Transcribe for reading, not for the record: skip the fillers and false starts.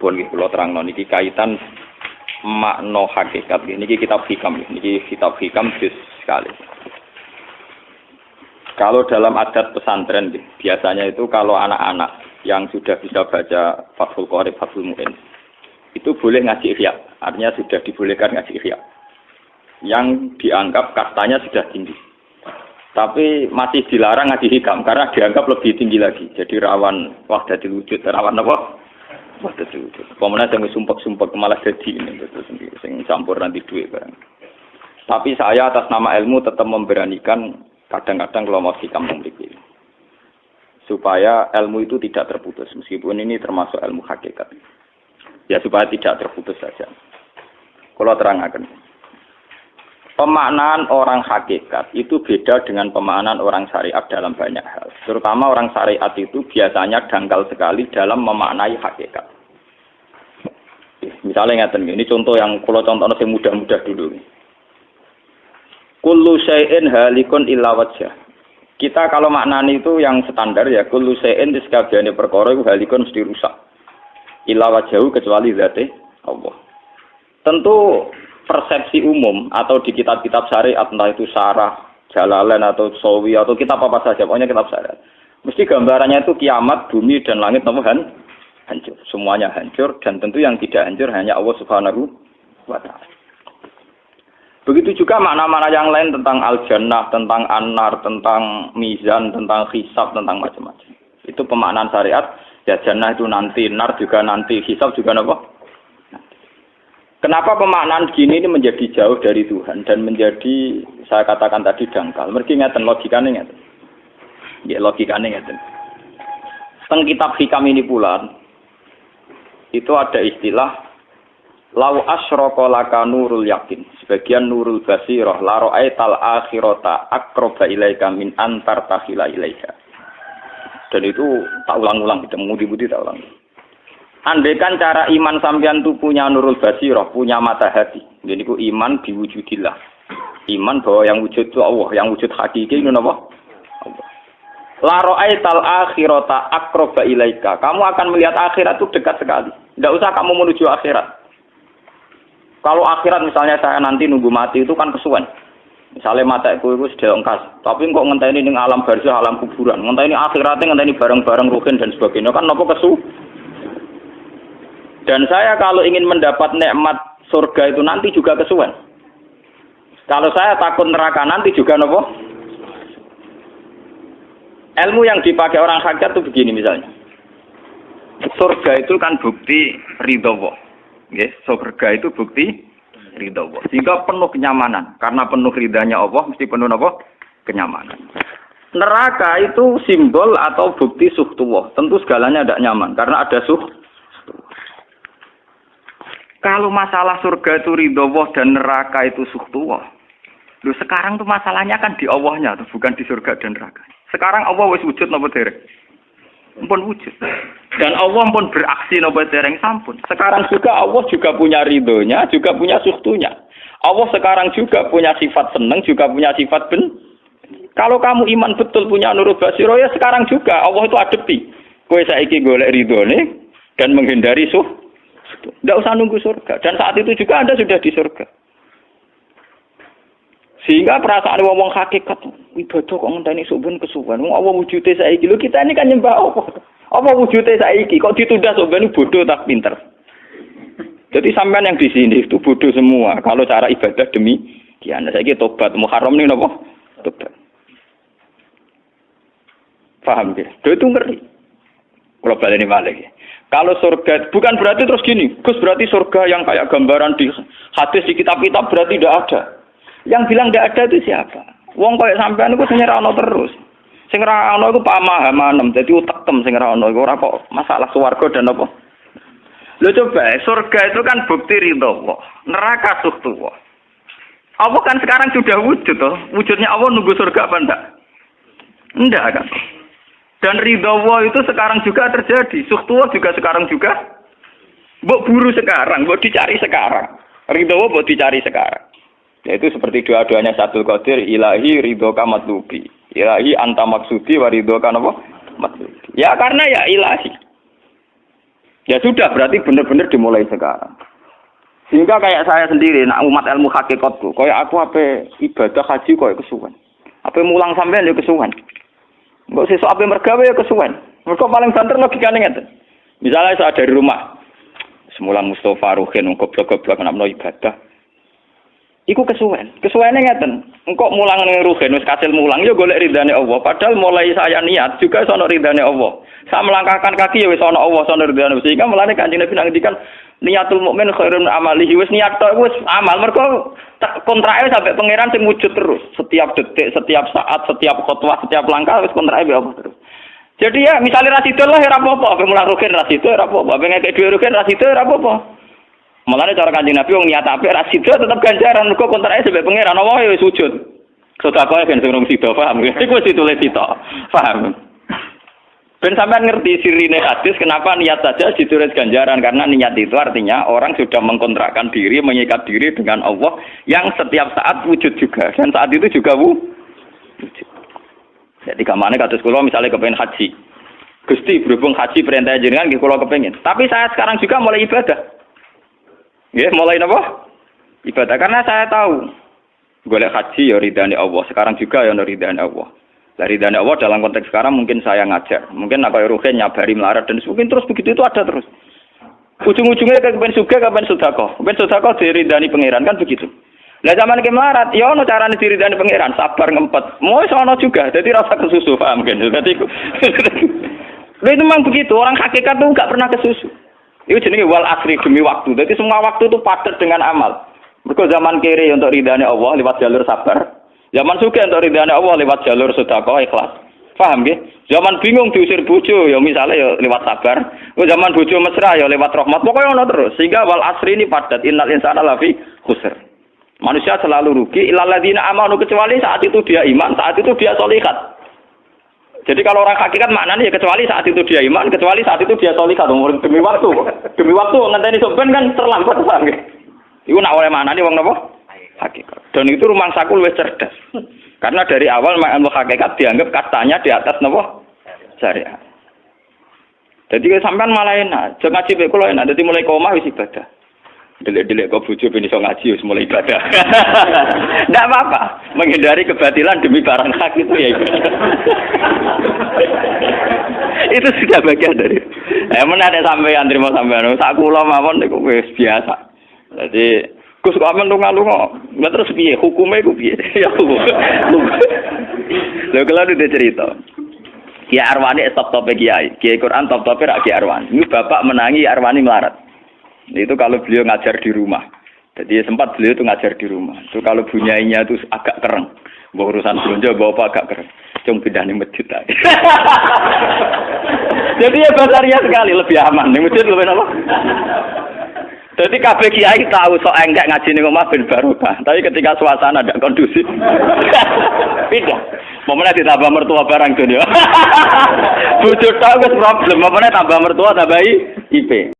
pun kula terangno niki kaitan makna hakikat. Niki kitab hikam, niki kitab hikam juz sekali. Kalau dalam adat pesantren biasanya itu kalau anak-anak yang sudah bisa baca Fathul Qorib, Fathul Mu'in itu boleh ngaji ihya, artinya sudah dibolehkan ngaji ihya. Yang dianggap kastanya sudah tinggi. Tapi masih dilarang ngaji hikam karena dianggap lebih tinggi lagi. Jadi rawan wahdatul wujud, rawan apa? Wahdatul wujud. Pemenang yang sumpek-sumpek malah jadi ini betul sendiri, sing campur nanti duit barang. Tapi saya atas nama ilmu tetap memberanikan kadang-kadang kalau mau hikam memiliki. Supaya ilmu itu tidak terputus meskipun ini termasuk ilmu hakikat. Ya supaya tidak terputus saja. Kalau terangkan. Pemaknaan orang hakikat itu beda dengan pemaknaan orang syariat dalam banyak hal. Terutama orang syariat itu biasanya dangkal sekali dalam memaknai hakikat. Misalnya ngeten ini contoh yang kalau contohnya yang mudah-mudah dulu. Kullu syai'in halikun illa wajhah. Kita kalau maknani itu yang standar ya kullu syai'in disekabiane perkara iku halikun mesti rusak. Illa wajhahu kecuali zate Allah. Tentu persepsi umum atau di kitab-kitab syariat entah itu Syarah, Jalalain atau Sawi atau kitab apa saja pokoknya kitab syariat. Mesti gambarannya itu kiamat, bumi dan langit hancur. Semuanya hancur dan tentu yang tidak hancur hanya Allah Subhanahu wa taala. Begitu juga makna-makna yang lain tentang al-jannah, tentang an-nar, tentang mizan, tentang hisab, tentang macam-macam. Itu pemaknaan syariat. Ya jannah itu nanti, nar juga nanti, hisab juga apa? Kenapa pemaknaan gini ini menjadi jauh dari Tuhan dan menjadi saya katakan tadi dangkal. Mergi ngeten logikane ngeten. Ya logikane ngeten. Teng kitab hikam ini pula itu ada istilah lau asyraqa laka nurul yakin. Sebagian nurul basirah la ra'aital akhirata aqraba ilaika min antar takhila ilaika. Dan itu tak ulang-ulang, kita mengudi-mudi tak ulang. Andaikan cara iman sampean itu punya nurul basirah, punya mata hati. Jadi itu iman diwujudillah. Iman bahwa yang wujud itu Allah, yang wujud hakiki itu apa? Allah. La ra'aital akhirata aqraba ilaika. Kamu akan melihat akhirat itu dekat sekali. Tidak usah kamu menuju akhirat. Kalau akhirat misalnya saya nanti nunggu mati itu kan kesuwen. Misalnya mataku itu sudah engkas, tapi kok ngenteni ning alam barzah, alam kuburan, ngenteni akhiratnya, ngenteni barang-barang ruhin dan sebagainya, kan nopo kesu. Dan saya kalau ingin mendapat nikmat surga itu nanti juga kesuwen. Kalau saya takut neraka nanti juga nopo. Ilmu yang dipakai orang hakikat itu begini misalnya. Surga itu kan bukti ridho Allah. Yes, surga itu bukti ridha Allah. Sehingga penuh kenyamanan. Karena penuh ridhanya Allah, mesti penuh apa? Kenyamanan. Neraka itu simbol atau bukti suhtullah. Tentu segalanya tidak nyaman. Karena ada suhtullah. Kalau masalah surga itu ridha Allah dan neraka itu suhtullah. Loh sekarang tuh masalahnya kan di Allahnya, bukan di surga dan neraka. Sekarang Allah wis wujud napa dereng? Pun wujud. Dan Allah pun beraksi napa dereng sampun. Sekarang juga Allah juga punya ridhonya, juga punya suhtunya. Allah sekarang juga punya sifat seneng, juga punya sifat ben. Kalau kamu iman betul punya nurul basiro ya sekarang juga Allah itu adepi. Kowe saiki golek ridhone dan menghindari Tidak usah nunggu surga. Dan saat itu juga Anda sudah di surga. Sehingga perasaan wong hakikat ibadah kok ngenteni suben kesuwen. Wong Allah wujude saiki. Lho kita ini kan nyembah apa? Apa wujude saiki kok ditunda suben bodoh tak pinter. Jadi sampean yang di sini itu bodoh semua kalau cara ibadah demikian. Saiki tobat Muharram nih napa? Tobat. Paham ya? Itu ngeri. Kalau baleni balik. Kalau surga bukan berarti terus gini. Gus berarti surga yang kayak gambaran di hadis di kitab-kitab berarti tidak ada. Yang bilang tidak ada itu siapa? Wong koyo sampean iku sing ora ono terus. Sing ora ono iku pamahaman, dadi utekem sing ora ono iku ora kok masalah swarga dan apa. Lho coba, surga itu kan bukti ridha Allah, neraka suhtullah. Allah kan sekarang sudah wujud toh. Wujudnya Allah nunggu surga apa enggak? Enggak kan. Dan ridha Allah itu sekarang juga terjadi. Suhtullah juga sekarang juga. Mbok buru sekarang, mbok dicari sekarang. Ridha Allah mbok dicari sekarang. Yaitu seperti doa-doanya Syaikhul Qadir, ilahi ridhoka matlubi. Ilahi anta maksudi wa ridhoka napa? Matlubi. Ya karena ya ilahi. Ya sudah, berarti benar-benar dimulai sekarang. Sehingga kayak saya sendiri, nak umat ilmu hakikatku, kayak aku apa ibadah haji kayak kesuwen. Apa mulang sampean ya kesuwen. Mbok sesuk apa mergawe ya kesuwen. Mergo paling banter logikane ngeten. Misalnya saya dari rumah, semula Mustafa Ruhin goblok-goblok nak meno ibadah. Iku kesuwen. Kesuwene ngeten. Engkok mulang ning Ruhin wis kasil mulang ya golek ridane Allah. Padahal mulai saya niat juga sono ridane Allah. Saya melangkahkan kaki ya wis ana Allah sono ridane. Sehingga mulane Kanjeng Nabi ngendikan niatul mukmin khairun amalihi wis niat tok wis amal. Mergo kontrake sampai pangeran sing wujud terus. Setiap detik, setiap saat, setiap khotbah, setiap langkah wis kontrake be Allah terus. Jadi ya misalnya rasidul lah ora apa-apa, ape mulang Ruhin rasidul ora apa-apa, ape ngekek dhewe Ruhin rasidul ora apa-apa. Mulane cara Kanjeng Nabi wong niat apik rasidul tetep ganjaran mergo kontrake sampai pangeran Allah ya wis wujud. Sedekah ben sing sida paham. Iku wis ditulis sida. Paham. Ben sampean ngerti sirine hadis kenapa niat saja ditulis ganjaran karena niat itu artinya orang sudah mengkontrakkan diri, mengikat diri dengan Allah yang setiap saat wujud juga dan saat itu juga wujud. Jadi kamane kados kula misalnya kepengin haji. Gusti berhubung haji perintah jenengan nggih kula kepengin. Tapi saya sekarang juga mulai ibadah. Nggih, mulai napa? Ibadah karena saya tahu golek haji ya ridane Allah. Sekarang juga ya ridane Allah. Lah ridane Allah dalam konteks sekarang mungkin saya ngajar. Mungkin nak kaya Ruhin nyabari melarat dan mungkin terus begitu itu ada terus. Ujung-ujungnya kepen suga kepen sedekah. Kepen sedekah diridani pangeran kan begitu. Lah zaman ki melarat, ya ono carane diridani pangeran, sabar ngempet. Mau ono juga, jadi rasa kesusu, paham kan? Jadi itu memang begitu, orang hakikat tuh enggak pernah kesusu. Itu jenenge wal asri demi waktu. Jadi semua waktu itu padat dengan amal. Mergo zaman kiri untuk ridane Allah lewat jalur sabar. Zaman sugih untuk ridane Allah lewat jalur sedekah ikhlas. Paham nggih? Zaman bingung diusir bojo ya misalnya ya lewat sabar. Zaman bojo mesra ya lewat rahmat. Pokoknya ono terus. Sehingga wal asri ini padat. Innal insana lafi khusr. Manusia selalu rugi illal ladzina amanu kecuali saat itu dia iman, saat itu dia sholihat. Jadi kalau orang hakikat maknanya ya kecuali saat itu dia iman, kecuali saat itu dia sholihat. Demi waktu. Demi waktu ngenteni sampean kan terlambat paham nggih. Iku nak oleh maknane wong napa? Hakikat. Dan itu rumangsaku luwih cerdas. Karena dari awal ilmu hakikat dianggap kastanya di atas napa? Syariat. Jadi sampean malah enak, jeng ngaji mek kula enak, dadi mulai koma wis ibadah. Delik-delik kok bojo ben iso ngaji wis mulai ibadah. Ndak apa-apa, menghindari kebatilan demi barang hak itu ya ibadah. Itu sudah bagian dari. Menarik sampean terima sampean. Sak kula mawon niku wis biasa. Jadi Gus kok amen lunga-lunga. Lah terus piye? Hukume iku piye? Ya hukum. Lha kalau ada cerita. Kiai Arwani top-tope kiai. Kiai Quran top-tope rak Kiai Arwani. Ini bapak menangi Arwani melarat. Itu kalau beliau ngajar di rumah. Jadi sempat beliau itu ngajar di rumah. Itu kalau bunyainya itu agak kereng. Bawa urusan belanja bawa apa agak kereng. Cuma pindah nih masjid tadi. Jadi ya basaria sekali lebih aman. Nih masjid lebih apa? Jadi kabeh kiai tahu sok enggak ngaji ning omah ben barokah. Tapi ketika suasana tidak kondusif, pindah. Momennya ditambah mertua barang dunia. Bojo tahu wis problem, momennya tambah mertua tambah IP.